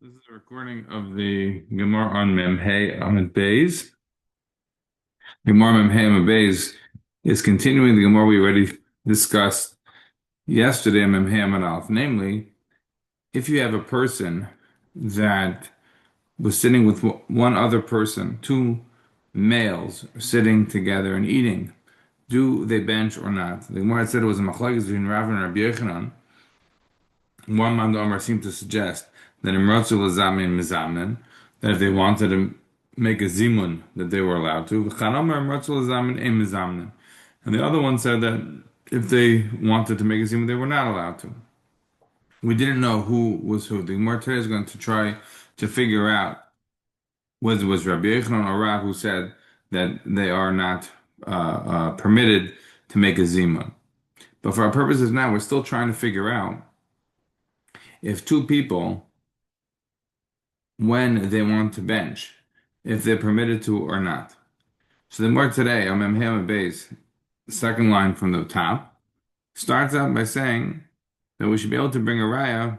This is a recording of the Gemara on Memhei Amud Beis. Gemara Memhei Amud Beis is continuing the Gemara we already discussed yesterday in Memhei Amud Aleph. Namely, if you have a person that was sitting with one other person, two males sitting together and eating, do they bench or not? The Gemara said it was a machlokes between Rav and Rabbi Yochanan. One Imam Omar seemed to suggest that Imratzu Lazamin Mizamin, that if they wanted to make a zimun, that they were allowed to. V'chanamar Imratzu Lazamin Ein Mizamnin. And the other one said that if they wanted to make a zimun, they were not allowed to. We didn't know who was who. The Gemara today is going to try to figure out whether it was Rabbi Yochanan or Rav who said that they are not permitted to make a zimun. But for our purposes now, we're still trying to figure out if two people, when they want to bench, if they're permitted to or not. So the word today, on Memhei base, the second line from the top, starts out by saying that we should be able to bring a raya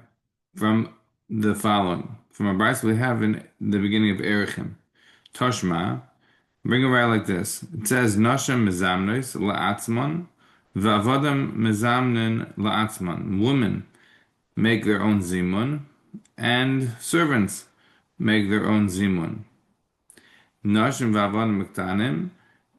from the following. From a brayso we have in the beginning of Erichim. Toshma, bring a raya like this. It says, Nashim mezamnos la'atzman, v'avodam mezamnin la'atzman. Women make their own zimun, and servants make their own zimun. Nashim v'avodim ketanim,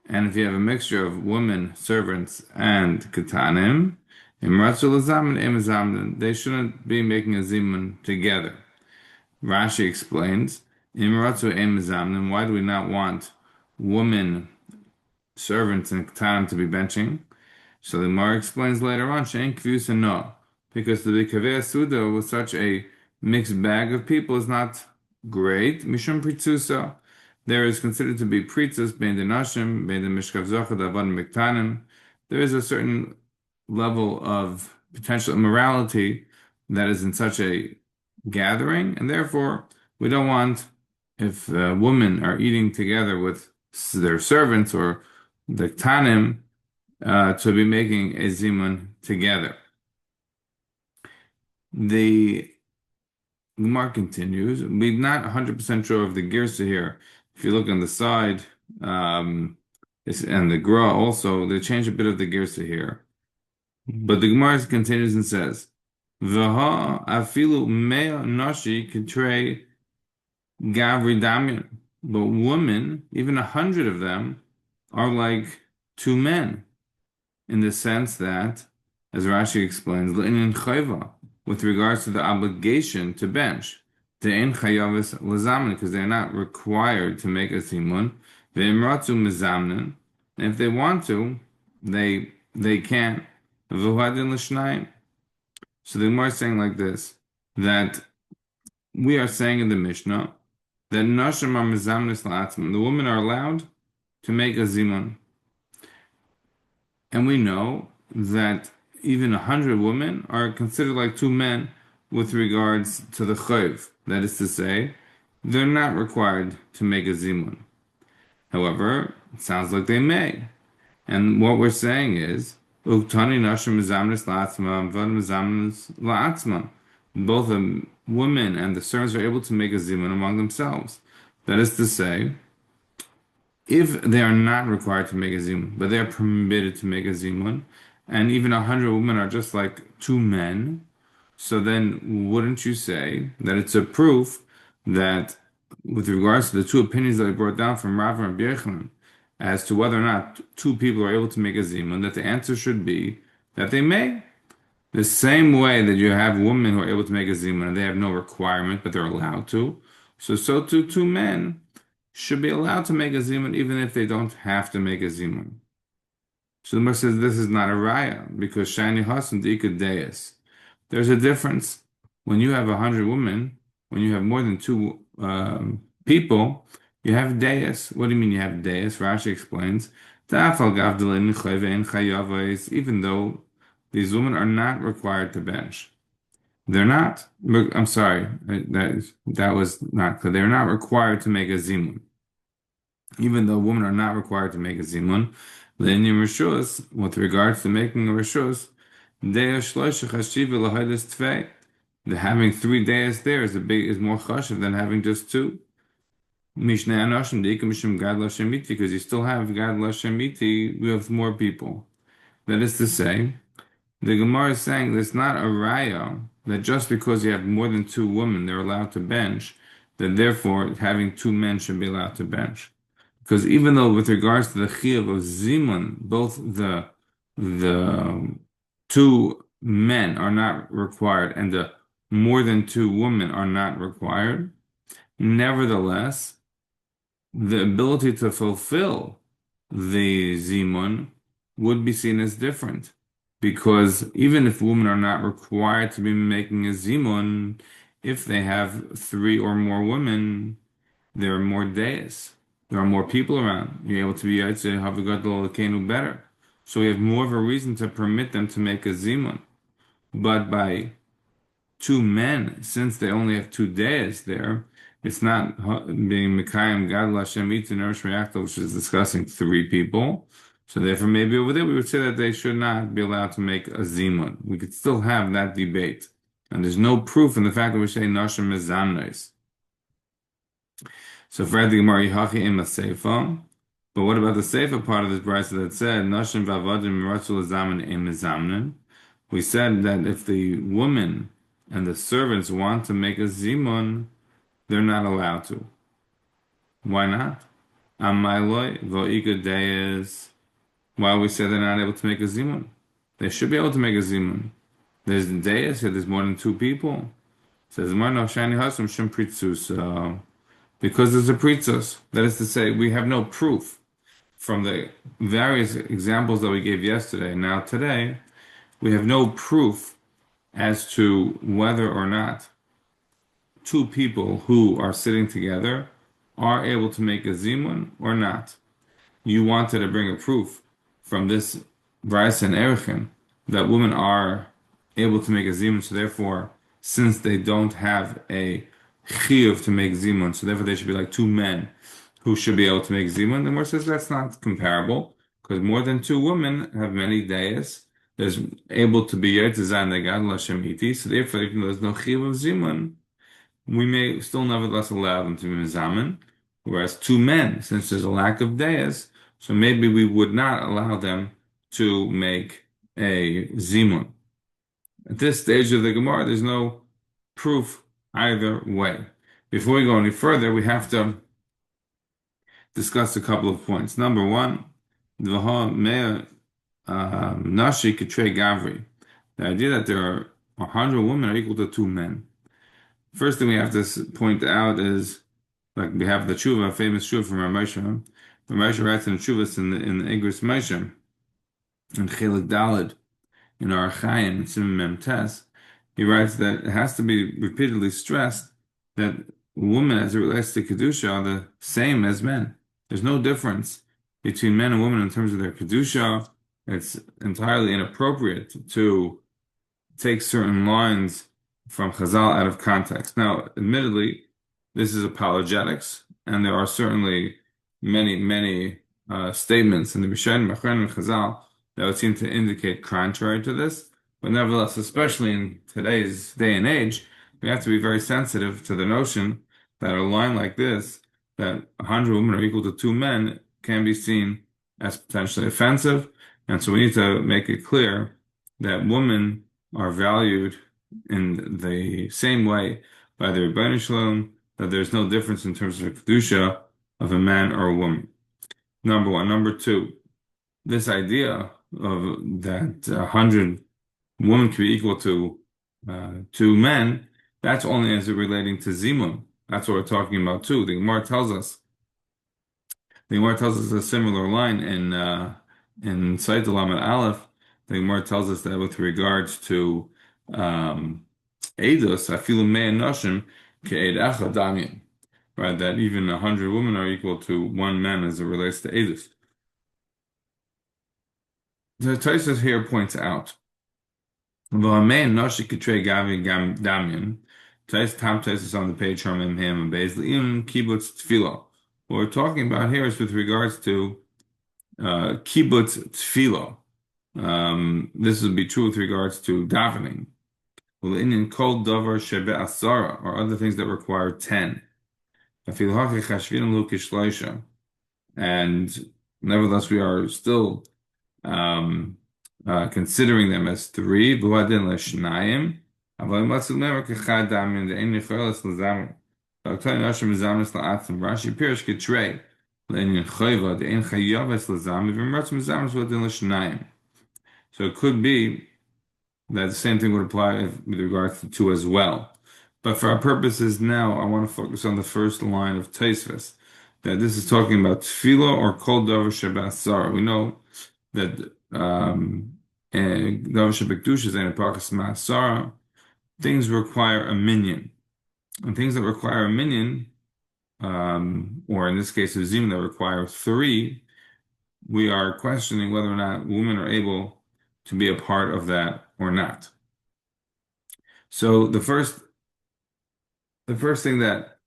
and if you have a mixture of women, servants, and ketanim, imratzu lazamin imazamnin, they shouldn't be making a zimun together. Rashi explains, imratzu imazamnin, why do we not want women, servants, and ketanim to be benching? So the Gemara explains later on, she'en kvius and no, because to be kaveh suda with such a mixed bag of people is not great. Mishum pritzusa, there is considered to be pritzas bein the nashim, bein the mishkav zochad avad miktanim. There is a certain level of potential immorality that is in such a gathering, and therefore we don't want, if women are eating together with their servants or the tanim, to be making a zimun together. The Gemara continues. We're not 100% sure of the girsa here. If you look on the side, and the gra also, they change a bit of the girsa here. But the Gemara continues and says, "V'ha afilu mea nashi kitrei gavri damyan." But women, even 100 of them, are like two men, in the sense that, as Rashi explains, l'inin chayva, with regards to the obligation to bench, de'en chayavis lazamin, because they're not required to make a zimun, ve'imratzu mizamnin, and if they want to, they can. V'huadin l'shnayim. So the Gemara is saying like this, that we are saying in the Mishnah that nashim are mizamnis la'atzman, the women are allowed to make a zimun. And we know that even 100 women are considered like two men with regards to the chayv. That is to say, they're not required to make a zimun. However, it sounds like they may. And what we're saying is, uktani nashim mizamnis la'atzman, vad mizamnis la'atzman. Both the women and the servants are able to make a zimun among themselves. That is to say, if they are not required to make a zimun, but they are permitted to make a zimun, and even 100 women are just like two men, so then wouldn't you say that it's a proof that, with regards to the two opinions that I brought down from Rav and Rabbi Yochanan, as to whether or not two people are able to make a zimun, that the answer should be that they may. The same way that you have women who are able to make a zimun and they have no requirement, but they're allowed to, so too two men should be allowed to make a zimun even if they don't have to make a zimun. So the Gemara says this is not a raya because shani hasan dika deis. There's a difference when you have 100 women, when you have more than two people, you have deis. What do you mean you have deis? Rashi explains, even though these women are not required to bench. They're not. I'm sorry, that was not clear. They're not required to make a zimun. Even though women are not required to make a zimun, l'inyan rishus, with regards to making a rishus, The having 3 days there is more chashuv than having just two. Mishnei Anoshim Deika Mishum Gad Lashem Miti, because you still have Gad Lashem Miti with more people. That is to say, the Gemara is saying there's not a raya that just because you have more than two women, they're allowed to bench, that therefore having two men should be allowed to bench. Because even though with regards to the chiyuv of zimun, both the two men are not required and the more than two women are not required, nevertheless, the ability to fulfill the zimun would be seen as different. Because even if women are not required to be making a zimun, if they have three or more women, there are more days. There are more people around. You're able to be Yaitse Havagadol Kenu better. So we have more of a reason to permit them to make a zimun. But by two men, since they only have 2 days there, it's not being Mikayim Gad Lashem Itzin Eresh Reactor, which is discussing three people. So therefore, maybe over there we would say that they should not be allowed to make a zimun. We could still have that debate. And there's no proof in the fact that we say Nashim Mezamnes. So for the Gemara, Yihachi im Seifa. But what about the Seifa part of this brisa that said Nashim Vavadim Ratzul Zamen im Mezamnen? We said that if the woman and the servants want to make a zimun, they're not allowed to. Why not? Amayloi vo'ika deyes. Why we say they're not able to make a zimun? They should be able to make a zimun. There's deyes here. There's more than two people. It says Marno Shani Hasam Shem Pritzus. Because there's a pritzus. That is to say, we have no proof from the various examples that we gave yesterday. Now today, we have no proof as to whether or not two people who are sitting together are able to make a zimun or not. You wanted to bring a proof from this Bryce and Erechim that women are able to make a zimun, so therefore, since they don't have a chiyuv to make zimun, so therefore they should be like two men who should be able to make zimun. The Gemara says that's not comparable, because more than two women have many days. There's able to be Yetzizah Negad Lashem Iti, so therefore, even though there's no chiyuv of zimun, we may still nevertheless allow them to be mezamen. Whereas two men, since there's a lack of days, so maybe we would not allow them to make a zimun. At this stage of the Gemara, there's no proof either way. Before we go any further, we have to discuss a couple of points. Number one, Nashi K'trei Gavri. The idea that there are 100 women are equal to two men. First thing we have to point out is, like we have the tshuva, famous tshuva from Ramosha. Ramosha writes in the tshuvas in the Igros Moshe, in Chelik Daled, in our Chaim, in Simon Mem Tes, he writes that it has to be repeatedly stressed that women, as it relates to Kedusha, are the same as men. There's no difference between men and women in terms of their Kedusha. It's entirely inappropriate to take certain lines from Chazal out of context. Now, admittedly, this is apologetics, and there are certainly many statements in the Rishonim, Achronim, and Chazal that would seem to indicate contrary to this. But nevertheless, especially in today's day and age, we have to be very sensitive to the notion that a line like this, that 100 women are equal to two men, can be seen as potentially offensive. And so we need to make it clear that women are valued in the same way by the Rebbeinu Shalom, that there's no difference in terms of Kedusha of a man or a woman. Number one. Number two, this idea of that 100 women can be equal to two men, that's only as it relating to Zimun. That's what we're talking about too. The Gemara tells us a similar line in Seit Lamed Aleph. The Gemara tells us that with regards to Eidos, afilu mei noshim ke'ed echad damyan, right? That even 100 women are equal to one man as it relates to Eidos. The Tosfos here points out, v'hamei noshi k'trei gavi gam damyan. Top Tosfos on the page from him and Beis kibbutz tefillah. What we're talking about here is with regards to kibbutz tefillah. This would be true with regards to davening. in kol davar shebe asara, or other things that require 10. And nevertheless, we are still um, considering them as three. V'uadin l'shnayim. אבל אם רצו לומר כאחד דמים, ואין יכולת לזמר. ואותו נשם מזמרס לעצם, רש"י פירש כתרי, לעניין חובה, דאין חייבס לזמר, ואם רצו מזמרס v'uadin l'shnayim. So it could be that the same thing would apply with regards to two as well. But for our purposes now, I want to focus on the first line of Taisvis, that this is talking about tefillah or kol davar shebasar. We know that davar shebekdusha and parkas ma'asara, things require a minyan, and things that require a minyan, or in this case, a zim that require three, we are questioning whether or not women are able to be a part of that or not. So the first thing that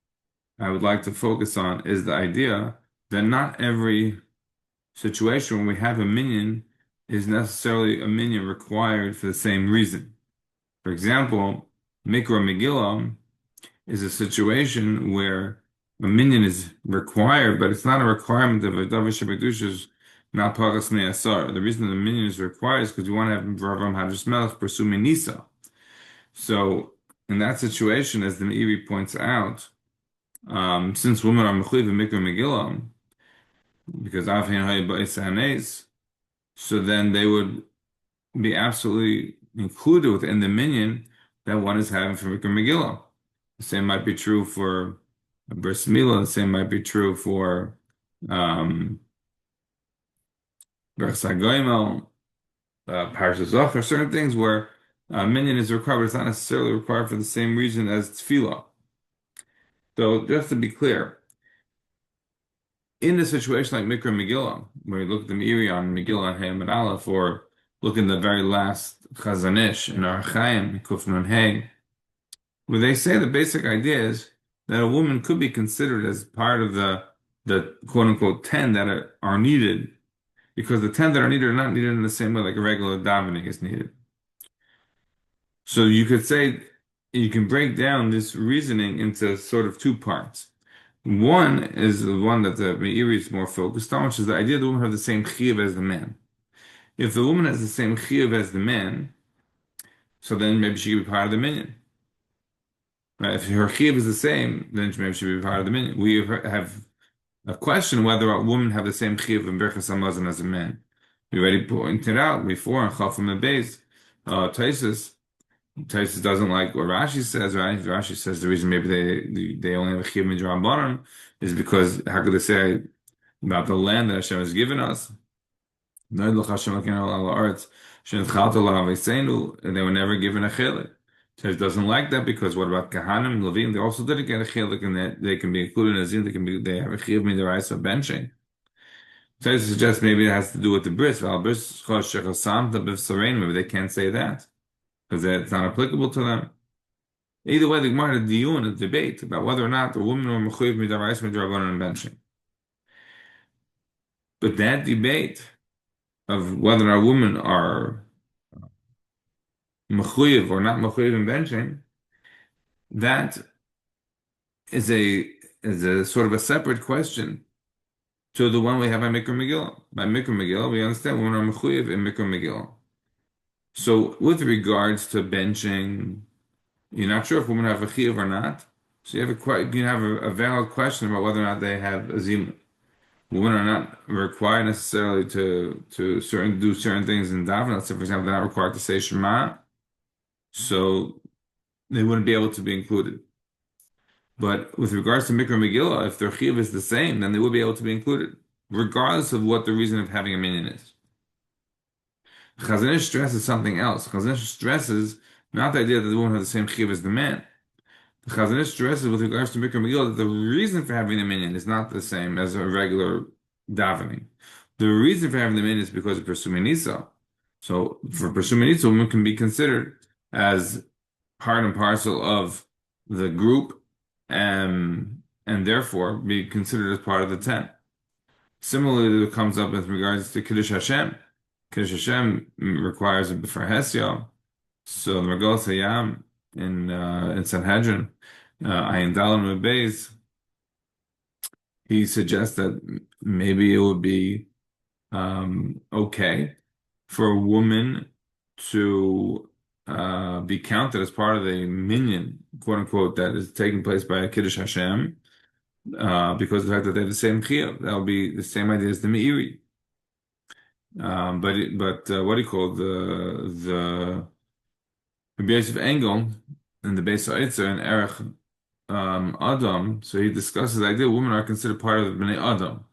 I would like to focus on is the idea that not every situation when we have a minyan is necessarily a minyan required for the same reason. For example, Mikra Megillah is a situation where a minyan is required, but it's not a requirement of a Davar Shebekdusha, not Paras Me'asar. The reason the minyan is required is because we want to have Ravam Hadras Melech pursue Nisa. So in that situation, as the Meiri points out, since women are mechuyev in Mikra Megillah, because Avhin Hay Ba'is Hanes, so then they would be absolutely included within the minyan that one is having for Mikra Megillah. The same might be true for Bris Milah. The same might be true for Berchas HaGoimel, Parshas Zohar, certain things where minyan is required, but it's not necessarily required for the same reason as tefillah. So just to be clear, in a situation like Mikra Megillah, where you look at the Meiri on Megillah and Hayam and Aleph, or look in the very last Chazon Ish in Ar Chaim, Kuf Nun Hey, where they say the basic idea is that a woman could be considered as part of the quote unquote 10 that are needed, because the 10 that are needed are not needed in the same way like a regular davening is needed. So you could say you can break down this reasoning into sort of two parts. One is the one that the Meiri is more focused on, which is the idea that the woman have the same chiyuv as the man. If the woman has the same chiyuv as the man, so then maybe she could be part of the minyan. Right? If her chiyuv is the same, then maybe she could be part of the minyan. We have a question whether a woman have the same chiyuv in Berchas Hamazon as a man. We already pointed out before in Chafam and Beis, Taisus doesn't like what Rashi says, right? Rashi says the reason maybe they only have a chiyuv midrabanan is because how could they say about the land that Hashem has given us? And they were never given a chelik. Taisus doesn't like that because what about Kahanim, Levim? They also didn't get a chelik, and that they can be included in a zin. They have a chiyuv midaraisa benching. Taisus suggests maybe it has to do with the bris. Maybe they can't say that because it's not applicable to them. Either way, the Gemara had a debate about whether or not the woman were mechuyev midaraisa midrabanan and benching. But that debate of whether or not women are mechuyev or not mechuyev in benching, that is a sort of a separate question to the one we have by Mikra Megillah. By Mikra Megillah, we understand women are mechuyev in Mikra Megillah. So with regards to benching, you're not sure if women have a chiyuv or not. So you have a valid question about whether or not they have a zima. Women are not required necessarily to do certain things in davening. Let's say, for example, they're not required to say Shema, so they wouldn't be able to be included. But with regards to Mikra Megillah, if their chiyuv is the same, then they would be able to be included, regardless of what the reason of having a minyan is. Chazon Ish stresses something else. Chazon Ish stresses not the idea that the woman has the same chiyuv as the man. The Chazon Ish stresses with regards to Mikra Megillah that the reason for having a minyan is not the same as a regular davening. The reason for having the minyan is because of pursuing Nisa. So for pursuing Nisa, women can be considered as part and parcel of the group, and therefore be considered as part of the 10. Similarly, it comes up with regards to Kiddush Hashem. Kiddush Hashem requires a B'far Hesya. So the Regalas Hayam in Sanhedrin, Ayin Dalam Beis, he suggests that maybe it would be okay for a woman to be counted as part of the minyan, quote unquote, that is taking place by a Kiddush Hashem, because of the fact that they have the same chiyuv. That'll be the same idea as the Meiri. But what do you call the Rabbi Yosef Engel in the Beis Ha'itzer and Erech Adam? So he discusses the idea women are considered part of the Bnei Adam.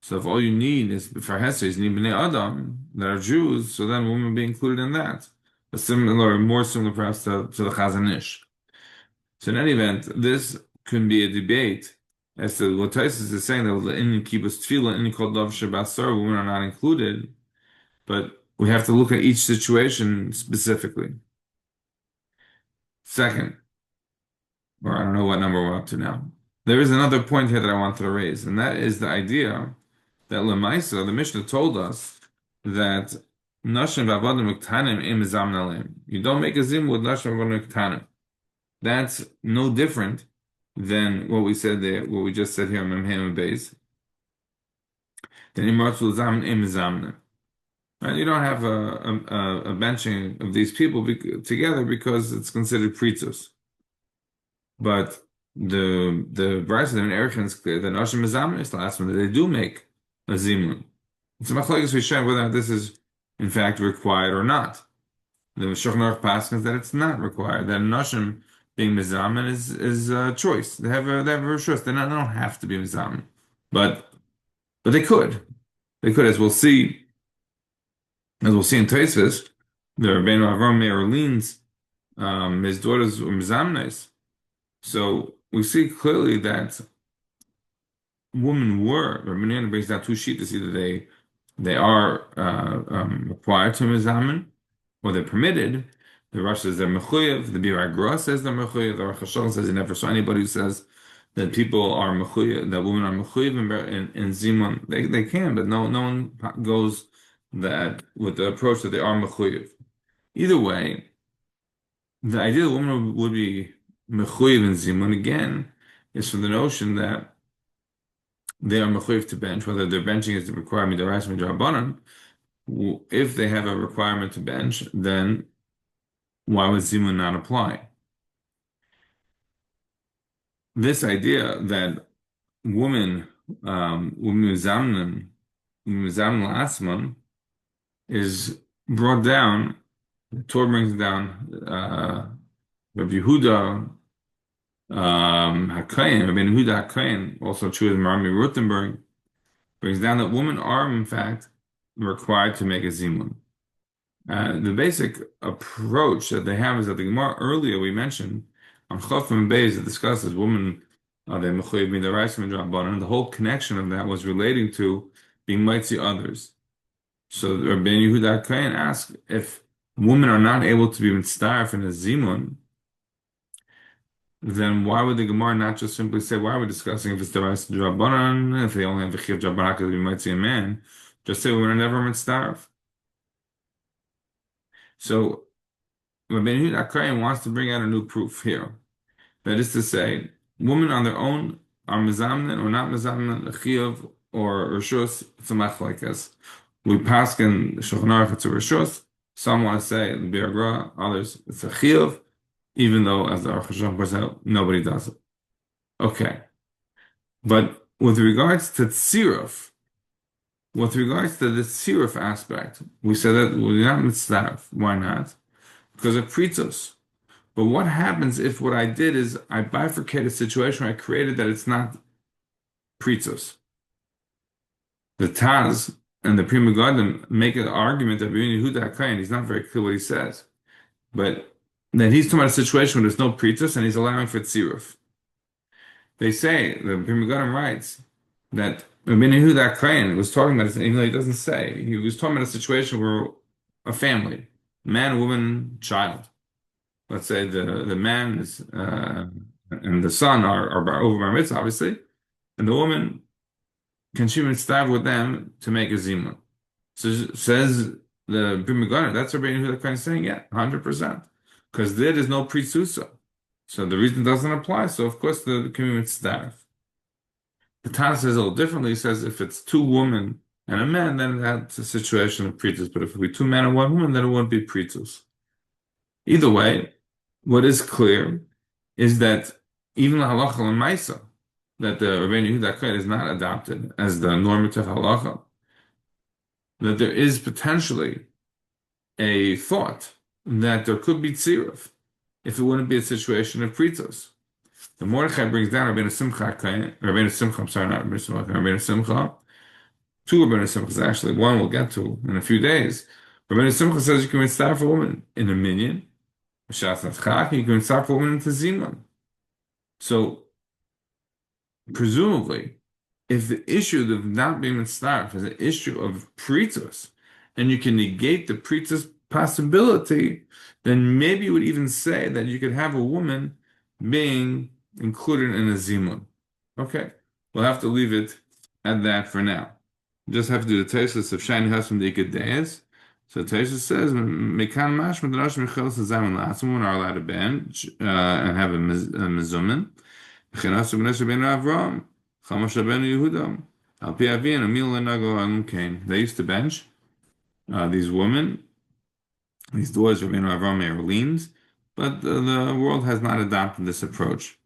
So if all you need is for Hesed, you need Bnei Adam that are Jews, so then women will be included in that. A similar, more similar perhaps to the Chazon Ish. So in any event, this can be a debate as to what Taisus is saying that in kibbutz tefillah, in kol davar shebasar, women are not included, but we have to look at each situation specifically. Second, or I don't know what number we're up to now. There is another point here that I wanted to raise, and that is the idea that Lemaisa, the Mishnah told us that Nashim v'avadim uktanim im zamnalim. You don't make a zim with Nashim v'avadim uktanim. That's no different than what we said there, what we just said here in Memhem Beis. Then imartul zam im zamna. Right? You don't have a benching of these people together because it's considered pritzos. But the verse in Erechim is clear that Nashim Mizamna is the last one that they do make a zimun. It's a machlokes Rishonim whether this is in fact required or not. The Shulchan Aruch passes that it's not required. That Nashim being Mizaman is a choice. They have a choice. They don't have to be Mizaman, but they could. They could, as we'll see in Tosfos, the Rabbeinu Avram Meir Leans, his daughters were Mizamnes. So we see clearly that women were. Rabbi Yehuda brings down two sheetas: either they are required to mizamen, or they're permitted. The Rosh says they're mechuyev. The Bir Agra says they're mechuyev. The Rosh Hashanah says he never saw anybody who says that people are mechuyev, that women are mechuyev in zimun. They can, but no one goes that with the approach that they are mechuyev. Either way, the idea that women would be mechuyev in zimun again is from the notion that they are mechuyev to bench, whether their benching is the requirement of midrash midrabanan. If they have a requirement to bench, then why would zimun not apply? This idea that women asman is brought down. The Torah brings down Rabbi Yehuda Hakayin, Rabbi Yehuda Hakayin, also true as Marami Rutenberg, brings down that women are in fact required to make a zimun. The basic approach that they have is that the Gemara earlier we mentioned on Chof and Beis that discusses women they mechuyev midaraisa midrabanan. The whole connection of that was relating to being mitzi others. So Rabbi Yehuda Hakayin asked if women are not able to be mitzdaref in a zimun, then why would the Gemara not just simply say, why are we discussing if it's deraisa drabanan, if they only have a chiyuv drabanan because we might see a man? Just say women are never mitzdaref. So Rabbi Yehuda Hakayin wants to bring out a new proof here. That is to say, women on their own are mizamnin or not mizamnin, a chiyuv or rishus, it's a machlokes. We pass in Shulchan Aruch it's a rishus. Some want to say the Bir Agra, others it's a chiyuv, even though as the Aruch Hashanah points out, nobody does it. Okay, but with regards to tziruf, with regards to the tziruf aspect, we said that we're not mitzdaref. Why not? Because of pritzos. But what happens if what I did is I bifurcate a situation where I created that it's not pritzos? The Taz and the Pri Megadim make an argument that Rabbi Yehuda Hakayin, he's not very clear what he says, but then he's talking about a situation where there's no pritzos and he's allowing for tziruf. They say, the Pri Megadim writes that Rabbi Yehuda Hakayin was talking about it, even though he doesn't say, he was talking about a situation where a family, man, woman, child. Let's say the man is and the son are over bar mitzvah, obviously, and the woman can she mitzvah with them to make a zimun. So says the Pri Megadim, that's what Rabbi Yehuda Hakayin is saying, yeah, 100%. because there is no pre-susa. So the reason doesn't apply. So of course the commitment staff. The Tana says a little differently. He says if it's two women and a man, then that's a situation of pretus. But if it be two men and one woman, then it won't be pretus. Either way, what is clear is that even the halacha and Maisa, that the Rabbeinu Yehuda Kohen is not adopted as the normative halacha, that there is potentially a thought that there could be tziruf if it wouldn't be a situation of pretos. The Mordechai brings down Rabbeinu Simcha, Rabbeinu Simcha, I'm sorry, not Rabbeinu Simcha, Rabbeinu Simcha, two Rabbeinu Simchas actually, one we'll get to in a few days. Rabbeinu Simcha says you can start for a woman in a minyan, you can start for a woman into Zimun. So, presumably, if the issue of not being mitzvah is an issue of pritus, and you can negate the pritus possibility, then maybe you would even say that you could have a woman being included in a zimun. Okay, we'll have to leave it at that for now. Just have to do the tesis of shiny husband deis. So tesis says, "Mekan mashma the noshim mechelas zayin la'atzim women are allowed to bench and have a mezumin. Chenasu b'nesher ben Avram, Chamash ben Yehuda, Al Pi Avin, Amil lenago alum kain." They used to bench these women, these daughters of Ben Avram Orleans, but the world has not adopted this approach.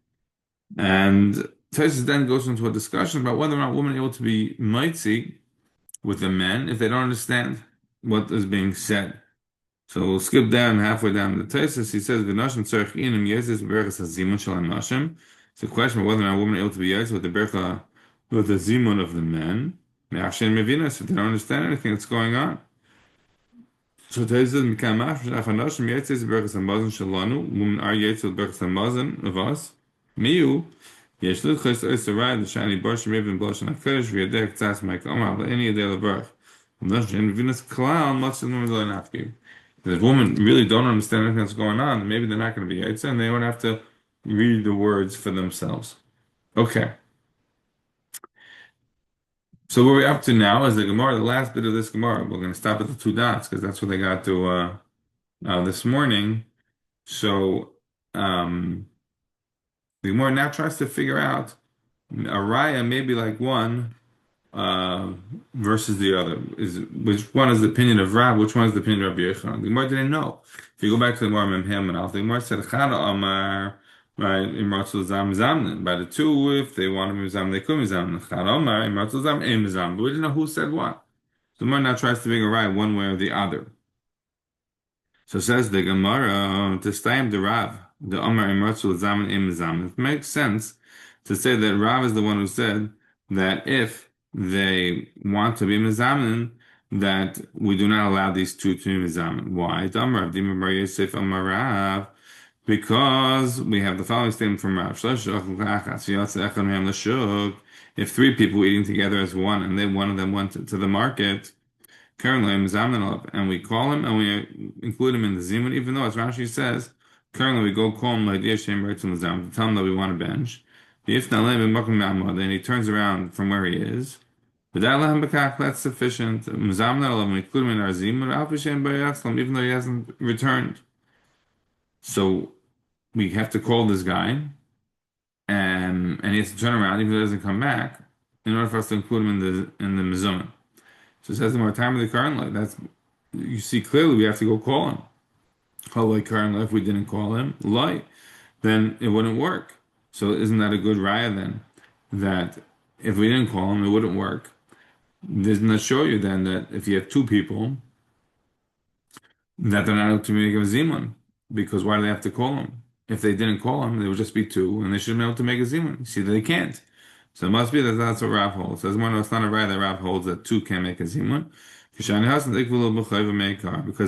And Tesis then goes into a discussion about whether or not women are able to be mitzi with the men if they don't understand what is being said. So we'll skip down halfway down the Tesis. He says, "V'nashim tzarich inim yezis berachas hazimun shel nashim." It's a question of whether or not women are able to be yezis with the berachah, with the zimun of the men. Me'achshen mevinas, if they don't understand anything that's going on. So Tesis says, "Mikam mashmash achanashim yezis berachas hamazon shelanu." Women are yezis with berachas hamazon of us. Miu. יש לדחוס אויס הרעי לשעני בוש רבן בלשון הקודש וידע קצת מהקומר אבל אין ידע לברך. Unless you Venus clown, much of them will not be. If women really don't understand anything that's going on, maybe they're not going to be Yitzhak, and they would have to read the words for themselves. Okay. So what we're up to now is the Gemara, the last bit of this Gemara. We're going to stop at the two dots because that's what they got to this morning. So the Gemara now tries to figure out a raya maybe like one versus the other. Is which one is the opinion of Rav? Which one is the opinion of Rabbi Yochanan? The Gemara didn't know. If you go back to the Gemara Memhem and Alf, the Gemara said Chada Amar right Imratzul Zam Zamnin. By the two, if they want to mizam, they could mizam. Chada Amar Imratzul Zam Ein Mizam. But we didn't know who said what. So the Gemara now tries to figure out one way or the other. So says the Gemara to Stayim the Rav, the Amar Imratzul Zam Ein Mizam. It makes sense to say that Rav is the one who said that if they want to be mizamin, that we do not allow these two to be mizamin. Why? Because we have the following statement from Rav. If three people were eating together as one, and then one of them went to the market, and we call him and we include him in the zimun, even though as Rashi says, currently we go call him to tell him that we want a bench. Then he turns around from where he is. That's sufficient. We include him in our zimun, even though he hasn't returned. So we have to call this guy, and he has to turn around even if he doesn't come back in order for us to include him in the mizumah. So it says the more time of the current, that's you see clearly we have to go call him. If we didn't call him, then it wouldn't work. So isn't that a good raya then? That if we didn't call him, it wouldn't work. Doesn't that show you then that if you have two people, that they're not able to make a zimun? Because why do they have to call him? If they didn't call him, they would just be two, and they shouldn't be able to make a zimun. You see that they can't. So it must be that that's what Rav holds. As one, it's not a raya that Rav holds that two can't make a zimun. Because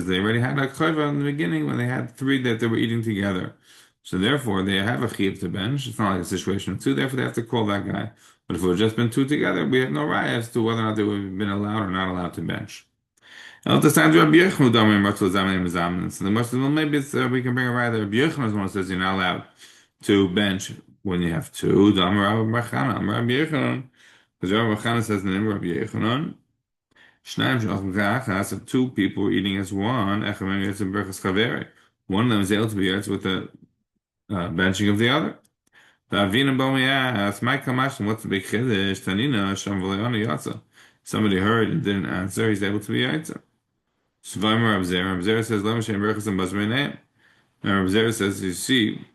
they already had a chayva in the beginning when they had three that they were eating together. So therefore, they have a chiyuv to bench. It's not like a situation of two. Therefore, they have to call that guy. But if it would have just been two together, we have no raya as to whether or not they would have been allowed or not allowed to bench. So the question, maybe it's, we can bring a raya that Rabbi Yochanan is the one who says you're not allowed to bench when you have two. Because Rabbi Yochanan says the name of Rabbi Yochanan. If two people were eating as one, one of them is able to be yaitza with the benching of the other. The Avina Bomi asked, "My kamash, what's the big chiddush? Tanina Sham V'Leona Yatza." Somebody heard and didn't answer. He's able to be yaitza. Shvaimer Abzer. Abzer says, "Lema Shem Berachas and Bazmei Name." And Abzer says, "You see."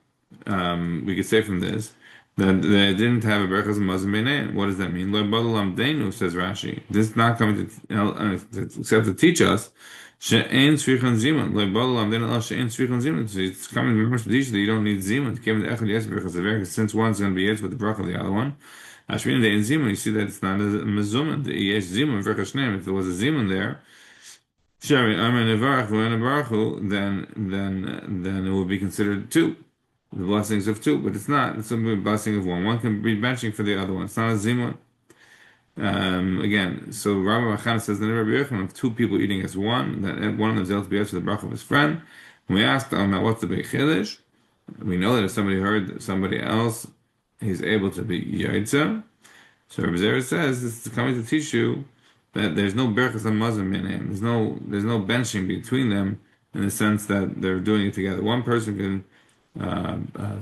We could say from this that they didn't have a berachas mazon beinein. What does that mean? Lo badalam deinu, says Rashi. This is not coming except to teach us she'ein tzrichon zimun. Lo badalam deinu el she'ein tzrichon zimun. So it's coming to teach that you don't need zimun. Given the echad yes berachas aver, since one's going to be yes with the bracha of the other one. Ashmin dein zimun. You see that it's not a mezuman. The yes zimun berachas shneim. If there was a zimun there. Sure, I'm in a then it will be considered two, the blessings of two, but it's not. It's a blessing of one. One can be benching for the other one. It's not a zimun. Again, so Rabbi Machana says the Rabbi Yochanan of two people eating as one, that one of them is able to be for the bracha of his friend. When we asked him now what's the big chiddush, we know that if somebody heard somebody else, he's able to be yaitza. So Rabbi Zera says this is coming to teach you that there's no berachas hamazon b'neihem. There's no benching between them in the sense that they're doing it together. One person can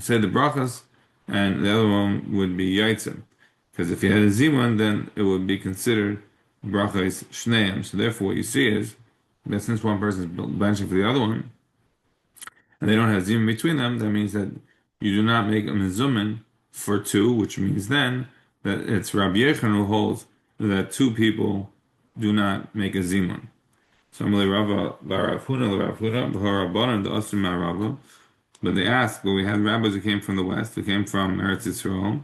say the brachas, and the other one would be yaitza. Because if you had a zimun, then it would be considered brachas shneim. So therefore, what you see is that since one person is benching for the other one, and they don't have zimun between them, that means that you do not make a mezumin for two, which means then that it's Rabbi Yechon who holds that two people do not make a zimun. So but they asked, well, we had rabbis who came from the west, who came from Eretz Yisrael,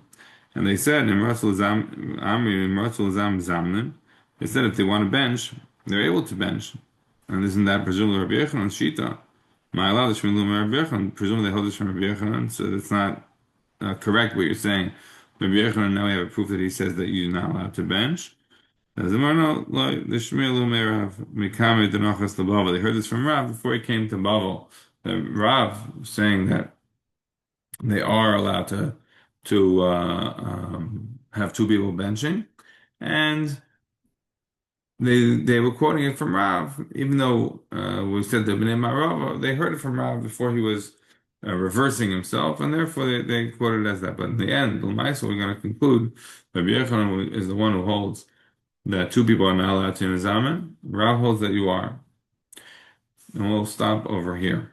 and they said, they said if they want to bench, they're able to bench. And isn't that presumably Rabbi Yechon's Shita? Presumably they hold this from Rabbi Yechonon, so it's not correct what you're saying. Rabbi Yechonon, now we have a proof that he says that you're not allowed to bench. They heard this from Rav before he came to Bavel. Rav was saying that they are allowed to have two people benching, and they were quoting it from Rav, even though we said the Bnei Marav, they heard it from Rav before he was reversing himself, and therefore they quoted it as that. But in the end, L'maisa, we're going to conclude that Rabbi Yochanan is the one who holds that two people are not allowed to in a Rav holds that you are. And we'll stop over here.